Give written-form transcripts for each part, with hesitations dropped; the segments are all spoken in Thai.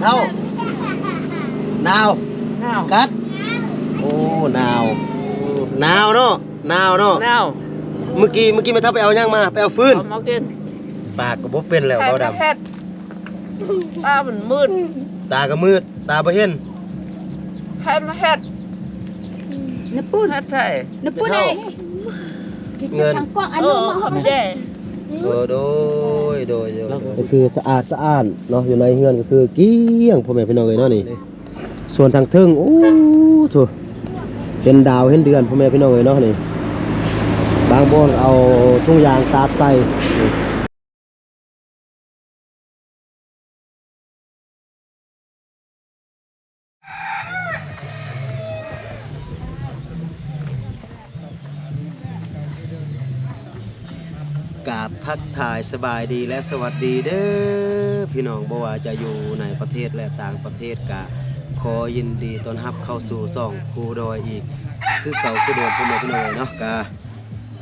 เท่าหนาวกัดโอ้หนาวเนาะหนาวเนาะเมื่อกี้แม่เท่าไปเอายังมาไปเอาฟืนเอามากินปากก็บ่เป็นแล้วเบาดำตามันมืดตาก็มืดตาบ่เห็นแค่มาเฮ็ดน้ำปูนใช่น้ำปูนอะไรเงินทางกว้างอันนู้นมาหมดเลยโดยก็คือสะอาดเนาะอยู่ในเฮือนก็คือเกี้ยงพ่อแม่พี่น้องเอ้ยเนาะนี่ส่วนทางเทิงโอ้โถเห็นดาวเห็นเดือนพ่อแม่พี่น้องเอ้ยเนาะนี่บางบ่อนเอาทุ่งยางตาดใส่กราบทักทายสบายดีและสวัสดีเด้อพี่น้องบ่ว่าจะอยู่ในประเทศและต่างประเทศกะขอยินดีต้อนรับเข้าสู่ช่องครูดอยอีกคือเก่าคือเดิมพ่อแม่พี่น้องเนาะกะ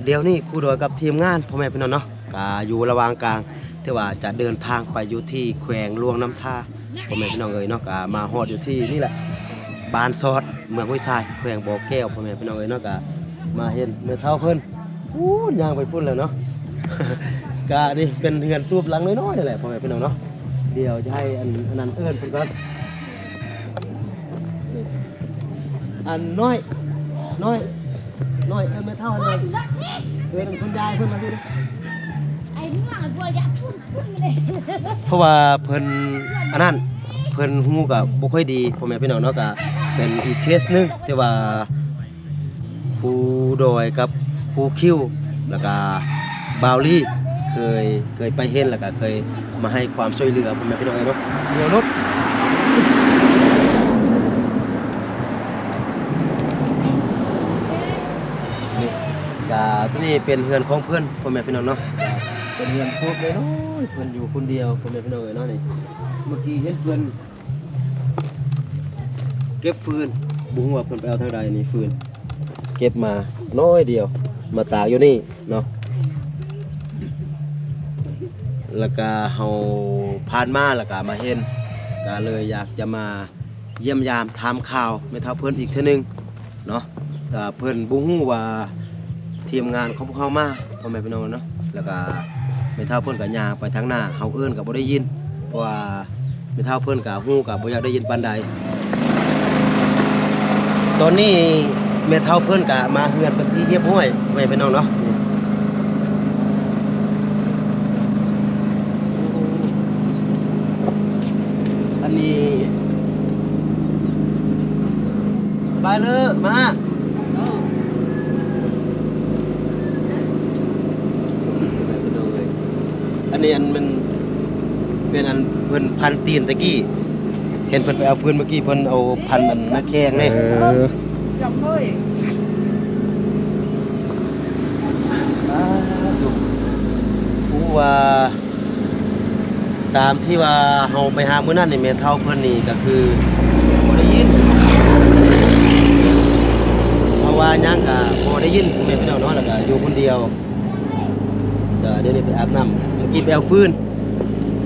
เดี๋ยวนี้ครูดอยกับทีมงานพ่อแม่พี่น้องเนาะกะอยู่ระหว่างกลางที่ว่าจะเดินทางไปอยู่ที่แขวงหลวงน้ำท่าพ่อแม่พี่น้องเอ้ยเนาะกะมาฮอดอยู่ที่นี่แหละบ้านซอดเมืองห้วยทรายแขวงบ่อแก้วพ่อแม่พี่น้องเอ้ยเนาะกะมาเห็นแม่เฒ่าเพิ่นย่างไปพุ่นแล้วเนาะกะนี่เป็นเฮือนตูบหลังน้อยๆนี่แหละพ่อแม่พี่น้องเนาะเดี๋ยวจะให้อันนั้นเอิ้นเพิ่นก่อนอันน้อยเอิ้นไม่เท่าอันนั้นเอิ้นคุณยายเพิ่นมาดูไอ้หน้าบัวยักษ์พุ่นเลย เพราะว่าเพิ่นอันนั้นเพิ่นฮู้ก็บ่ค่อยดีพ่อแม่พี่น้องเนาะก็เป็นอีกเคสนึงที่ว่าครูดอยกับครูคิวแล้วก็บาวลี่เคยไปเห็นแล้วก็เคยมาให้ความช่วยเหลือพ่อแม่พี่น้องเนาะเดี๋ยวรถนี่ก็ตัวนี้เป็นเฮือนของเพื่อนพ่อแม่พี่น้องเนาะเป็นเฮือนพวกเลยเนาะเพิ่นอยู่คนเดียวพ่อแม่พี่น้องเนาะนี่เมื่อกี้เห็นเพิ่นเก็บฟืนบุ้งว่าเพิ่นไปเอาทางใดนี่ฟืนเก็บมาน้อยเดียวมาตากอยู่นี่เนาะแล้วก็เฮาผ่านมาแล้วก็มาเห็นก็เลยอยากจะมาเยี่ยมยามถามข่าวแม่เฒ่าเพิ่นอีกเทื่อนึงเนาะก็เพิ่นบ่ฮู้ว่าทีมงานของพวกเฮามาพ่อแม่พี่น้องเนาะแล้วก็แม่เฒ่าเพิ่นก็ย่างไปทางหน้าเฮาเอิ้นก็บ่ได้ยินเพราะว่าแม่เฒ่าเพิ่นก็ฮู้ก็บ่อยากได้ยินปานใดตอนนี้แม่เฒ่าเพิ่นก็มาเฮือนเป็นที่เรียบร้อยพ่อแม่พี่น้องเนาะอันนี้สบายเลยมาอันนี้อันมันเป็นอันเพิ่นพันตีนตะกี้เห็นเพิ่นไปเอาฟืนเมื่อกี้เพิ่นเอาพันอันนักแข้งนี่จับเลยผู้ว่าตามที่ว่าเฮาไปหามื้อนั้นนี่แม่เฒ่าเพิ่นนี่ก็คือบ่ได้ยินเพราะว่าหยังก็บ่ได้ยินแม่พี่น้องเนาะแล้วก็อยู่คนเดียวเดี๋ยวนี้ไปอาบน้ำเมื่อกี้ไปเอาฟืน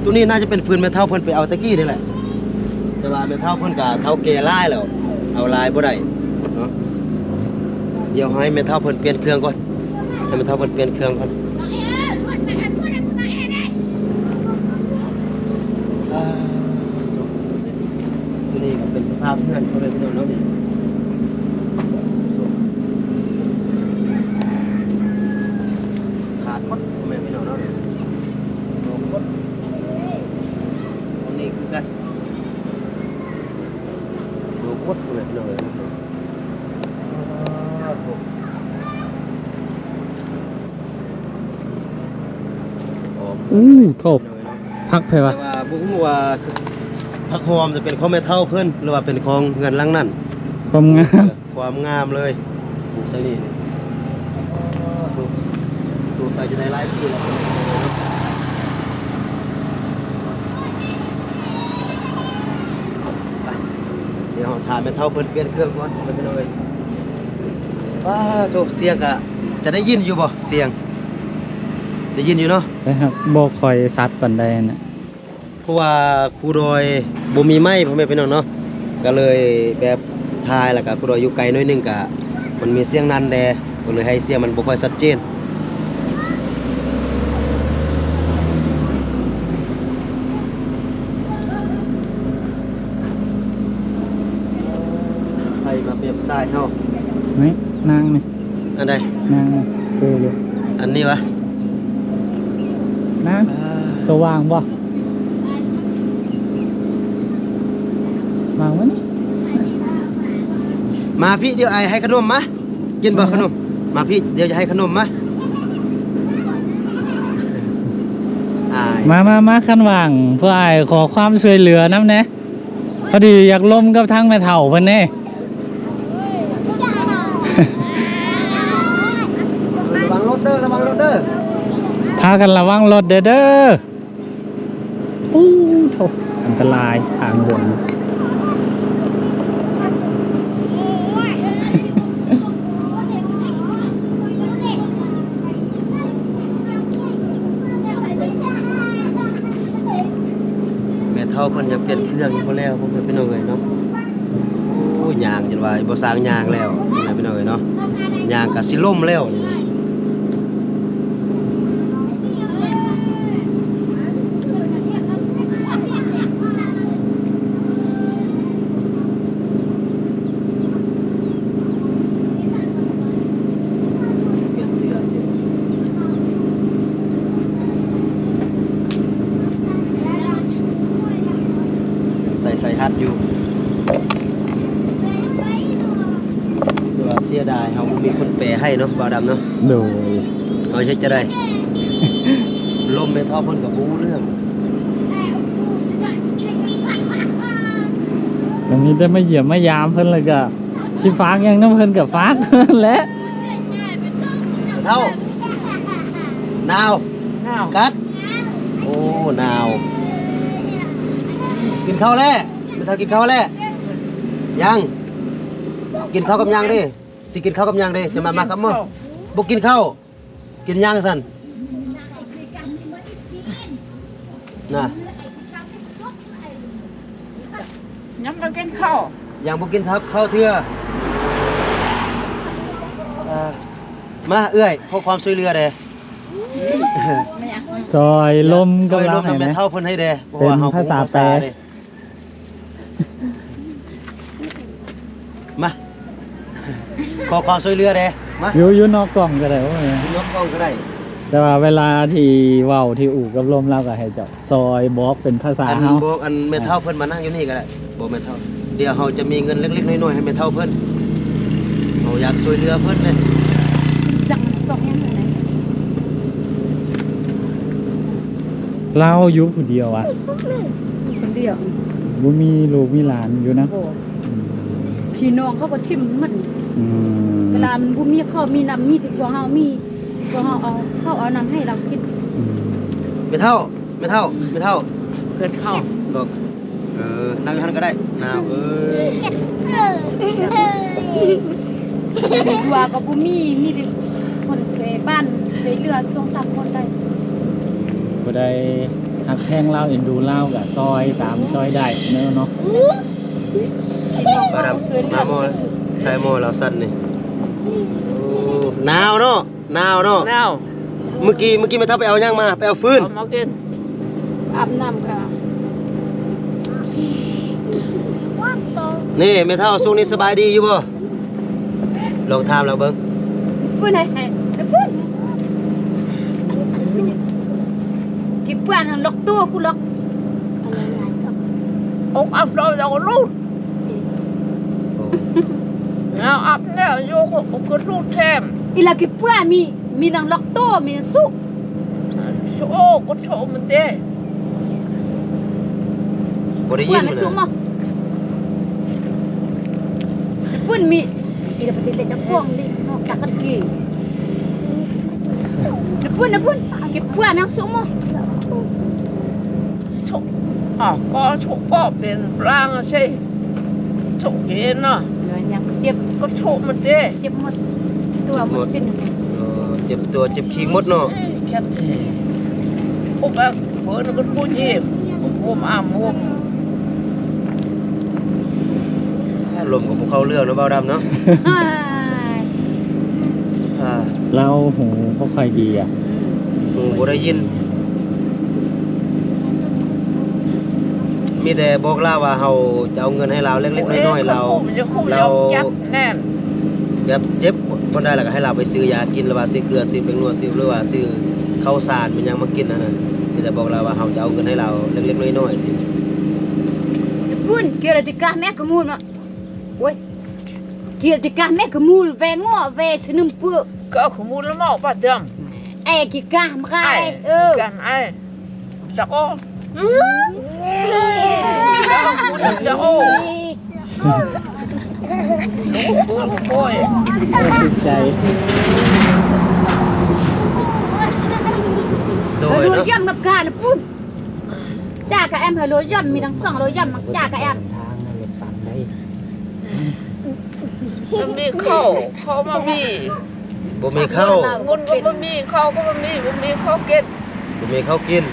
ตัวนี้น่าจะเป็นฟืนแม่เฒ่าเพิ่นไปเอาตะกี้นี่แหละแต่ว่าแม่เฒ่าเพิ่นก็เฒ่าแก่หลายแล้วเอาหลายบ่ได้เนาะเดี๋ยวให้แม่เฒ่าเพิ่นเปลี่ยนเครื่องก่อนให้แม่เฒ่าเพิ่นเปลี่ยนเครื่องก่อนตัวนี้ก็เป็นสภาพเพื่อนเขาเลยพี่น้องเนาะนี่ขาดคดแม่พี่น้องเนาะโดนคดตัวนี้คือกันโดนคดแม่พี่น้องเลยโทษพักไปวะแต่ว่าบุ้งว่าพักหอมจะเป็นของแม่เฒ่าเพิ่นหรือว่าเป็นของเฮือนหลังนั้นความงามเลยปลูกใส่นี่สูใส่จะได้หลายปีแล้วเดี๋ยวทานแม่เฒ่าเพิ่นเปลี่ยนเครื่องก่อนไปเลยว้าโถเสียงก็จะได้ยินอยู่บ่เสียงได้ยินอยู่เนาะนะครับบ่คอยซัดปานใดน่ะ เพราะว่าครูดอยบ่มีไม้พ่อแม่พี่น้องเนาะก็เลยแบบทายแล้วก็ครูดอยอยู่ไกลหน้อยหนึงก็มันมีเสียงนันแดก็เลยให้เสียงมันบ่ค่อยชัดเจนให้มาเปรียบทรายเฮา นี่นางนี่ อันใด นางนี่เลย อันนี้วะ นางตัววางบ่วางไว้นี่ มาพี่เดี๋ยวไอให้ขนมมากินบ่ขนมมาพี่เดี๋ยวจะให้ขนมมาอาย มาคันวางเพื่ออ้ายขอความช่วยเหลือนำแหน่พอดีอยากล้มกับทางแม่เฒ่าเพิ่นแน่ ระวังรถเด้อระวังรถเด้อ พากันระวังรถเด้ออู้โถอันตรายทางบน แม่เฒ่าเพิ่นจะเปลี่ยนเครื่องอยู่บ่แล้วผมเป็นน้องเอ้ยเนาะโอ้ยยางจนว่าบ่สร้างยางแล้วแม่พี่น้องเอ้ยเนาะยางก็สิล่มแล้วเปลี่ยนเสื้อใส่ฮัดอยู่แต่ว่าเสียดายเฮาบ่มีคนแปลให้เนาะบ่าวดำเนาะ โดย เอาใช่จะได้ ลมไม่เท่าเพิ่นกับบูเรื่อง ตรงนี้จะมาเหยียบมายามเพิ่นเลยก็สิฟากยังน้ำเพิ่นกับฟากนั่นแหละ เท่าหนาว อ้าว กัดโอ้หนาวกินข้าวแล้วไม่เท่ากินข้าวแล้วยังกินข้าวกับยังดิสิกินข้าวกับยังดิจะมากับมื้อบ่กินข้าวกินยังซั่นน่ะ ยังมากินข้าว ยังบ่กินข้าวเทื่อมาเอื้อยขอความช่วยเหลือเด้ ซอยลม ช่วย กำลั ล ง ม เห็นไหม นำแม่เท่าเพิ่นให้เด้เพราะ เป็น ว่าเฮา ภาษาแปล เด้มา ขอความช่วยเหลือเด้มา อยู่นอกกล่องก็ได้ว่าไง ยกกล้องก็ได้ แต่ว่าเวลาที่เว้าที่อู่กับลมเราก็ให้เจ้าซอยบอกเป็นภาษา อัน เฮา บอกอันแม่เท่าเพิ่นมานั่งอยู่นี่ก็ได้บอกแม่เท่าเดี๋ยวเฮาจะมีเงินเล็กๆน้อยๆให้แม่เท่าเพิ่นเฮาอยากช่วยเหลือเพิ่นเลย จังส่งยังไง เราอยู่ผู้เดียวอ่ะ คนเดียว บ่มีลูกมีหลานอยู่นะ โอ้พี่น้องเขาก็ทิ่มมัน อืม เวลามันบ่มีข้าวมีน้ำมีที่กว่าเฮามีกว่าเฮาเอาข้าวเอาน้ำให้เรากิน อืม แม่เท่าแม่เท่าแม่เท่า เกินข้าว บอกนั่งอยู่หั่นก็ได้นาวดีกว่าก็บ่มีแต่คนแถวบ้านช่วยเหลือ2-3คนได้ ผู้ใดหักแพงเราเอ็นดูเราก็ซอยตามซอยได้เนาะ บ่ดำมาโมใช้โมเราสั้นนี่โอ้หนาวเนาะหนาวเนาะ แนว เมื่อกี้แม่เท่าไปเอายังมาไปเอาฟืน เอามากิน อาบน้ำค่ะ นี่แม่เท่าช่วงนี้สบายดีอยู่บ่ลองถามเราเบิ่ง พูดไหนพูดกี่เพื่อนล็อกตัวกูล็อกอะไรก็ อกอับเราจะรูด โอ้ แล้วอับเนี่ยโยกก็รูดแทม อีลากี่เพื่อนมีนางล็อกตัวมีสู้ โชก็โชมันเต้ บ่ได้ เพื่ ยิ อน น มา มัน สู้ น่ะ มั้งเพื่อนมีอีลาปฏิเสธจะกวงดินอกจากกันกี่เพื่อนกี่เพื่อนนังสู้มั้ง โชก็โชก็เป็นปลางใช่โชเห็นเนาะ เลยยังเจ็บ ก็โชมันเต้ เจ็บหมดตัวมันเป็นยังไง เจ็บตัวเจ็บขี้มดเนาะ แค่อกอ่ะเพิ่นก็พูดยีบ วมอ้ำวม ลมกับภูเขาเรื่องเนาะเบาดำเนาะ อ้าย อ่า เราหูก็ค่อยดีอ่ะ หูบ่ได้ยิน มีแต่บอกเล่าว่าเราจะเอาเงินให้เราเล็กๆน้อยๆเรา เราจับแน่น แบบเจ็บคนได้แล้วก็ให้เราไปซื้อยากินหรือว่าซื้อเกลือซื้อแป้งนัวซื้อหรือว่าซื้อข้าวสารมันยังมากินนั่นน่ะมีแต่บอกเราว่าเราจะเอาเงินให้เราเล็กๆน้อยๆสิ Pun kira tikah mek kemul mak. Woi. Kira tikah mek kemul ve ngok ve senum pu. ก็ขมูลละหม้อป้าเดิม Kikah makai. กันไอ้จะโอ้จะโอ้โอ้ย ติดใจ โดย Lo เนาะ yam ngap kan pun. Cha ka em lo yam mi dang song lo yam mak cha ka em. ทางรถตันได้ มันมีข้าวเขามามี บ่มีข้าว งุนก็มันมีข้าวก็มันมีข้าวเก็ด บ่มีข้าวกิน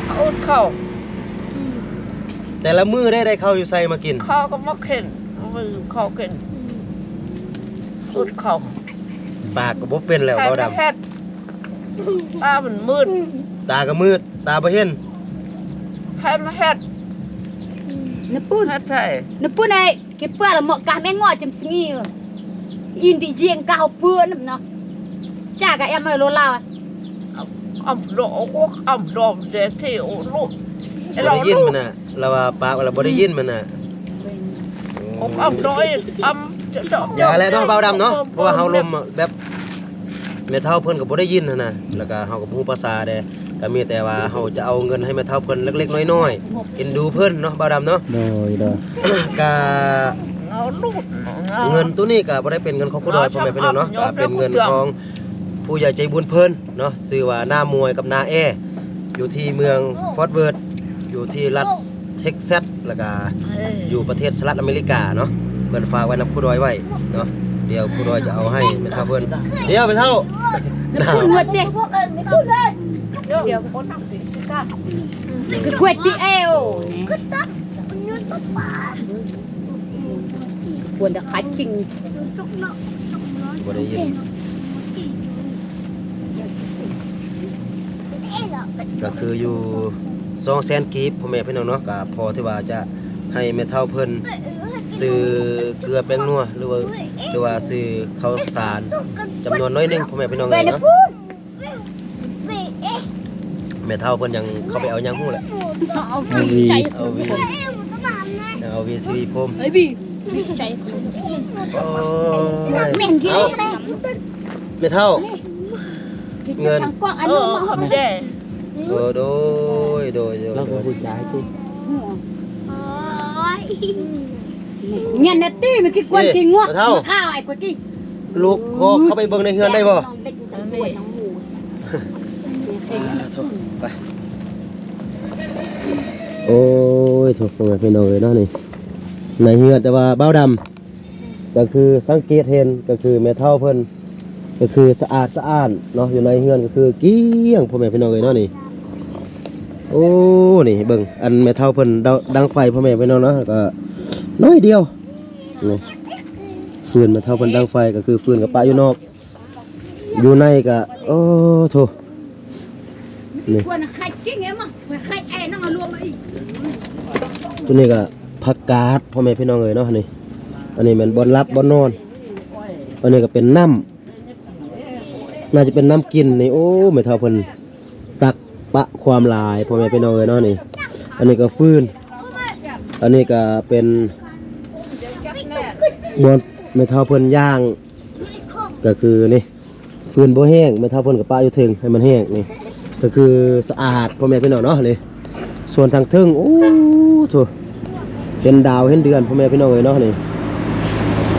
เอาข้าว แต่ละมื้อได้ข้าวอยู่ใส่มากิน ข้าวก็มาเข็นมือข้าวเข็นอุดข้าว ปากก็บ่เป็นแล้วเบาดำ แค่ตามันมืด ตาก็มืดตาบ่เห็น แค่มาแค่ Ne pun. แค่ใช่ Ne pun ai ke pa la mok kah mek ngok jam sengi. In di jeng kau pun no. Cha ka em lo lao. อ่ำดอกอ่ำดอกเดที่โอ้ลูก บ่ได้ยินมันน่ะเราว่าปากเราบ่ได้ยินมันน่ะ อ่ำดอยอ่ำจะ อย่าแล้วเนาะเบาดำเนาะเพราะว่าเฮาลมอะแบบแม่เฒ่าเพิ่นก็บ่ได้ยินหั่นน่ะแล้วก็เฮาก็บ่ฮู้ภาษาเด้ก็มีแต่ว่าเฮาจะเอาเงินให้แม่เฒ่าเพิ่นเล็กๆน้อยๆเอ็นดูเพิ่นเนาะเบาดำเนาะ โดย ก็ เอาลูก เงินตัวนี้ก็บ่ได้เป็นเงินของผู้ดอยพ่อแม่พี่น้องเนาะก็เป็นเงินของผู้ใหญ่ใจบุญเพิ่นเนาะชื่อว่าหน้ามวยกับนาแออยู่ที่เมืองฟอร์ตเวิร์ธอยู่ที่รัฐเท็กซัสแล้วก็อยู่ประเทศสหรัฐอเมริกาเนาะเพิ่นฝากไว้นำผู้ดอยไว้เนาะเดี๋ยวผู้ดอยจะเอาให้แม่เฒ่าเพิ่นเดี๋ยวไปเฒ่า Ne pun ngot deh. Ne pun deh. เดี๋ยวคนนั่งติดสิก้า Ke kuat ti eo. Pun dah kacing. บ่ได้ยินก็คืออยู่200,000กีบพ่อแม่พี่น้องเนาะก็พอที่ว่าจะให้แม่เฒ่าเพิ่นซื้อเกลือแป้งนัวหรือว่าซื้อข้าวสารจำนวนน้อยหนึงพ่อแม่พี่น้องเอ้ย Ve ne เนาะ pun. แม่เฒ่าเพิ่นยังเข้าไปเอายังฮู้แหละ Au Vì- ki cai เอาวียังเอาวีซีพรม Ai bi. Cai. โอ้ย Men ki. เอาแม่เฒ่า Kita tangkap เอ anu อ mak ทำเจ้ โดย เราก็ผู้ชายที่ Ngan neti mesti kuat ki ngok. Kau ai kuat ki. ลูกขอเข้าไปเบิ่งในเฮือนได้บ่ไปโอ้ยโถพ่อแม่พี่น้องเอ้ยเนาะนี่ในเฮือนแต่ว่าเบ้าดำก็คือสังเกตเห็นก็คือแม่เฒ่าเพิ่นก็คือสะอาดสะอ้านเนาะอยู่ในเฮือนก็คือเกลี้ยงพ่อแม่พี่น้องเอ้ยเนาะนี่โอ้นี่เบิ่งอันแม่เฒ่าเพิ่นดังไฟพ่อแม่พี่น้องเนาะก็น้อยเดียวนี่ฟืนแม่เฒ่าเพิ่นดังไฟก็คือฟืนกับปะอยู่นอกอยู่ในก็โอ้โถนี่ Kuat nak khai king emang. Khai ai nang luam ai. ตัวนี้ก็ผักกาดพ่อแม่พี่น้องเอ้ยเนาะนี่อันนี้แม่นบ่อนรับบ่อนนอนอันนี้ก็เป็นน้ำน่าจะเป็นน้ำกินนี่โอ้แม่เฒ่าเพิ่นตักปะความหลายพ่อแม่พี่น้องเอ้ยเนาะนี่อันนี้ก็ฟืนอันนี้ก็เป็นบ่อนแม่เฒ่าเพิ่นย่างก็คือนี่ฟืนบ่แห้งแม่เฒ่าเพิ่นก็ปะอยู่ถึงให้มันแห้งนี่ก็คือสะอาดพ่อแม่พี่น้องเนาะนี่ส่วนทางเทิงโอ้โถเห็นดาวเห็นเดือนพ่อแม่พี่น้องเอ้ยเนาะนี่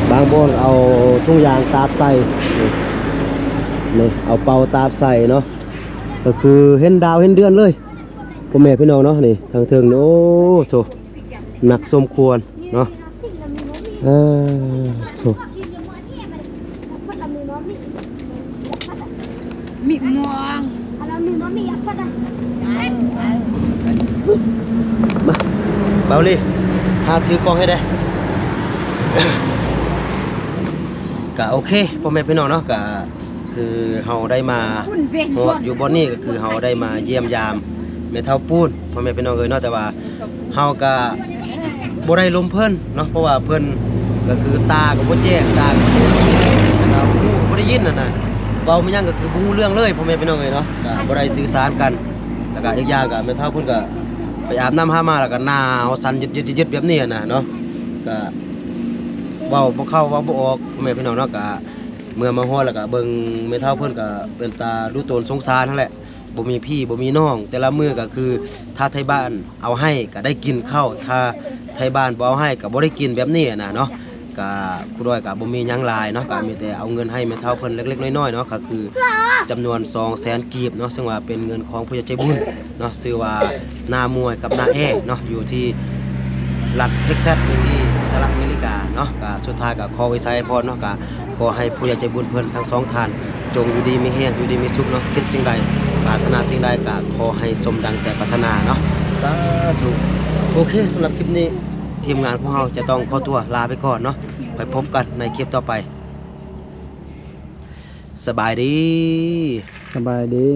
บางบ่อนเอาทุ่งยางตาบใส่นี่เอาเป่าตาบใส่เนาะก็คือเห็นดาวเห็นเดือนเลยพ่อแม่พี่น้องเนาะนี่ทางเทิงนี่โอ้โถหนักสมควรเนาะโถ Mi muang. Kalau mi mami apa dah? มาเบาเลยหาถือกล้องให้ได้ ก็โอเคพ่อแม่พี่น้องเนาะก็คือเฮาได้มาฮอดอยู่บ่นี้ก็คือเฮาได้มาเยี่ยมยามแม่เฒ่าปูนพ่อแม่พี่น้องเอ้ยเนาะแต่ว่าเฮาก็บ่ได้ลมเพิ่นเนาะเพราะว่าเพิ่นก็คือตาก็บ่แจ้งตาก็แล้วก็หูบ่ได้ยินน่ะนะเว้ามันยังก็คือบ่ฮู้เรื่องเลยพ่อแม่พี่น้องเอ้ยเนาะก็บ่ได้สื่อสารกันแล้วก็อีกอย่างก็แม่เฒ่าเพิ่นก็ไปอาบน้ำหามาแล้วก็หนาวสั่นยึดๆๆแบบนี้น่ะเนาะก็เว้าบ่เข้าเว้าบ่ออกพ่อแม่พี่น้องเนาะก็เมื่อมาฮอดแล้วก็เบิ่งแม่เฒ่าเพิ่นก็เป็นตาดูตนสงสารนั่นแหละบ่มีพี่บ่มีน้องแต่ละมื้อก็คือถ้าไทบ้านเอาให้ก็ได้กินข้าวถ้าไทบ้านบ่เอาให้ก็บ่ได้กินแบบนี้น่ะเนาะก็ครูด้อยก็บ่มีหยังหลายเนาะก็มีแต่เอาเงินให้แม่เฒ่าเพิ่นเล็กๆน้อยๆเนาะก็คือจำนวน 200,000 กีบเนาะซึ่งว่าเป็นเงินของผู้ใหญ่ใจบุญเนาะชื่อว่านามวยกับนาแอเนาะอยู่ที่รัฐเท็กซัสอยู่ที่สหรัฐอเมริกาเนาะก็สุดท้ายก็ขอไว้ใช้พรเนาะก็ขอให้ผู้ใหญ่ใจบุญเพิ่นทั้งสองท่านจงอยู่ดีมีแรงอยู่ดีมีสุขเนาะคิดสิ่งใดปรารถนาสิ่งใดก็ขอให้สมดังแต่ปรารถนาเนาะสาธุโอเคสำหรับคลิปนี้ทีมงานของเราจะต้องขอตัวลาไปก่อนเนาะไปพบกันในคลิปต่อไปสบายดี สบายดี